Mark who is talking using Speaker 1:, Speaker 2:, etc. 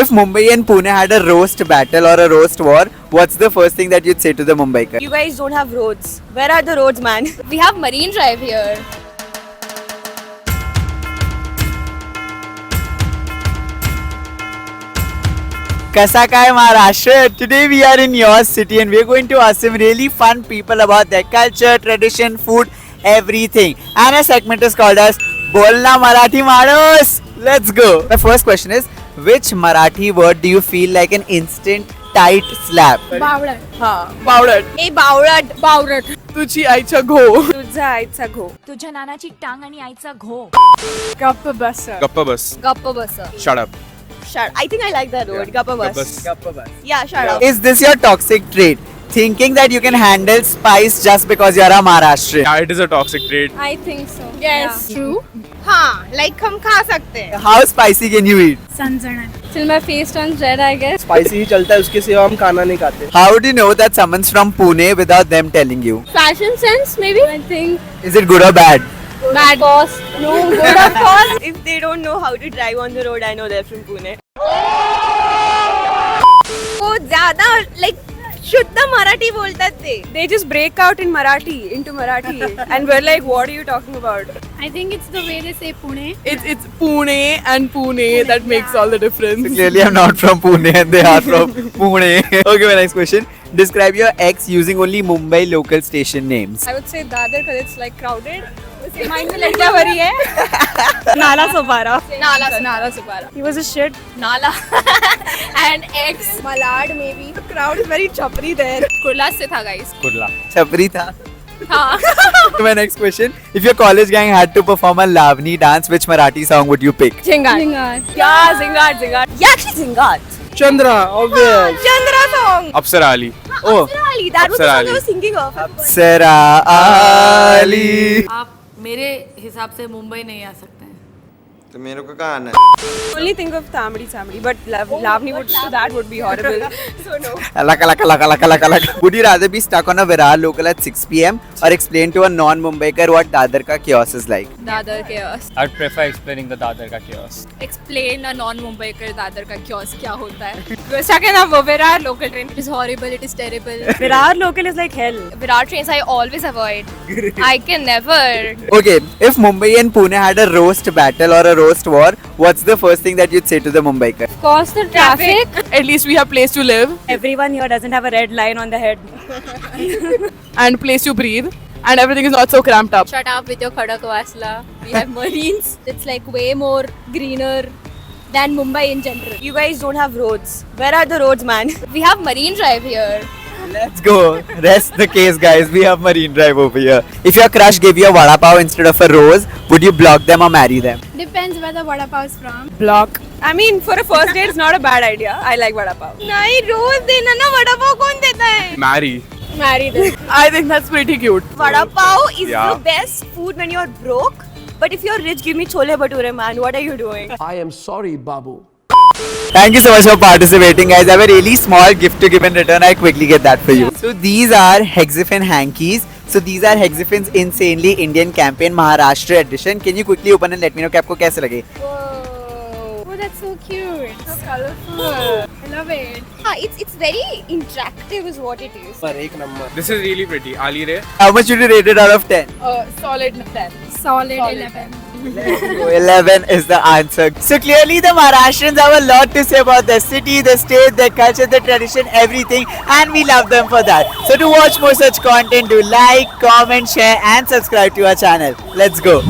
Speaker 1: If Mumbai and Pune had a roast battle or a roast war, what's the first thing that you'd say to the Mumbaikar?
Speaker 2: You guys don't have roads. Where are the roads, man?
Speaker 3: We have Marine Drive here.
Speaker 1: Kasa Kai Maharashtra. Today we are in your city and we're going to ask some really fun people about their culture, tradition, food, everything. And our segment is called as Bolna Marathi Manos. Let's go. The first question is, which Marathi word do you feel like an instant tight slap?
Speaker 3: बावळट.
Speaker 4: बावळट.
Speaker 2: ए बावळट.
Speaker 3: बावळट.
Speaker 4: तुझी आईच्या घो.
Speaker 2: तुझा आईचा घो.
Speaker 3: तुझ्या नानाची टांग आणि आईचा घो.
Speaker 4: गप्प बस.
Speaker 5: गप्प बस.
Speaker 3: गप्प बस.
Speaker 5: Shut up.
Speaker 2: I think I like that word. Gappa bus. Yeah, shut up.
Speaker 1: Is this your toxic trait? Thinking that you can handle spice just because you're a Maharashtrian?
Speaker 5: Yeah, it is a toxic trait.
Speaker 3: I think so.
Speaker 4: Yes.
Speaker 3: True.
Speaker 2: हाँ, like हम खा सकते हैं.
Speaker 1: How spicy can you eat?
Speaker 3: संजणन. Till my face turns red, I guess.
Speaker 4: Spicy ही चलता है, उसके सिवा हम खाना नहीं खाते.
Speaker 1: How do you know that someone's from Pune without them telling you?
Speaker 3: Fashion sense, maybe. I think.
Speaker 1: Is it good or bad?
Speaker 3: Bad. Boss. No, good of course.
Speaker 2: If they don't know how to drive on the road, I know they're from Pune. वो ज़्यादा like शुद्ध मराठी बोलतात ते. They just break out in Marathi into Marathi, and we're like, what are you talking about?
Speaker 3: I think it's the way they say Pune.
Speaker 4: It's Pune and Pune that makes all the difference.
Speaker 1: Clearly, I'm not from Pune and they are from Pune. Okay, my next question. Describe your ex using only Mumbai local station names.
Speaker 2: I would say Dadar because it's like crowded. उसके mind में लड़कियाँ भरी है. Nala Sopara.
Speaker 3: Nala Supara.
Speaker 2: He was a shit.
Speaker 3: Nala. And ex.
Speaker 2: Malad maybe. The crowd is very chapri there.
Speaker 3: Kurla से था guys.
Speaker 5: Kurla.
Speaker 1: Chapri tha.
Speaker 3: हाँ.
Speaker 1: My next question. If your college gang had to perform a Lavani dance, which Marathi song would you pick?
Speaker 2: Zingat. Yeah, Zingat. Yeah, actually Zingat.
Speaker 4: Chandra, obvious.
Speaker 2: Chandra song.
Speaker 5: Apsara Ali.
Speaker 1: Oh,
Speaker 2: Apsara Ali. That was the
Speaker 5: Apsara
Speaker 2: song
Speaker 5: Ali.
Speaker 2: I was thinking of.
Speaker 1: Sara Ali.
Speaker 6: आप मेरे हिसाब से मुंबई नहीं आ सकते हैं.
Speaker 7: तो मेरे को कहाँ आना है?
Speaker 2: Only think of Tamri, but Lavani would, so that would be horrible. So no.
Speaker 1: Alaka. Would you rather be stuck on a Virar local at 6 p.m. or explain to a non-Mumbaiker what Dadar ka chaos is like?
Speaker 3: Dadar chaos.
Speaker 5: I'd prefer explaining the Dadar ka chaos.
Speaker 3: Explain a non-Mumbaikar Dadar का chaos क्या होता है.
Speaker 2: We're stuck in a Virar local train.
Speaker 3: It is horrible. It is terrible.
Speaker 2: Virar local is like hell.
Speaker 3: Virar trains I always avoid. I can never.
Speaker 1: Okay, if Mumbai and Pune had a roast battle or a roast war, what's the first thing that you'd say to the Mumbaikar?
Speaker 3: Of course, the traffic.
Speaker 4: At least we have place to live
Speaker 2: Everyone here doesn't have a red line on the head.
Speaker 4: and place to breathe, and everything is not so cramped up.
Speaker 3: Shut up with your Khadak Vasla. We have Marines. It's like way more greener than Mumbai in general.
Speaker 2: You guys don't have roads. Where are the roads, man?
Speaker 3: We have Marine Drive here.
Speaker 1: Let's go. Rest the case, guys. We have Marine Drive over here. If your crush gave you a vada pav instead of a rose, would you block them or marry them?
Speaker 3: Depends where the vada pav is from.
Speaker 2: Block. I mean, for a first date, it's not a bad idea. I like vada pav. नहीं रोज देना ना vada pav कौन देता है?
Speaker 5: Marry.
Speaker 3: Marry them.
Speaker 4: I think that's pretty cute.
Speaker 2: Vada pav is
Speaker 5: Yeah.
Speaker 2: the best food when you're broke. But if you're rich, give me chole bhature, man. What are you doing?
Speaker 8: I am sorry, Babu.
Speaker 1: Thank you so much for participating, guys. I have a really small gift to give in return. I quickly get that for you. So these are Hexafen hankies. So these are Hexafen's Insanely Indian Campaign Maharashtra edition. Can you quickly open and let me know कि आपको कैसे लगे?
Speaker 3: Oh, that's so cute. So colorful. I love it. It's very interactive is what it is.
Speaker 4: पर एक number.
Speaker 5: This is really pretty. Ali Ray.
Speaker 1: How much would you rate it out of 10?
Speaker 4: Solid 10.
Speaker 3: Solid 11.
Speaker 1: 11 is the answer. So clearly the Maharashtrians have a lot to say about their city, their state, their culture, their tradition, everything, and we love them for that. So to watch more such content, do like, comment, share and subscribe to our channel. Let's go.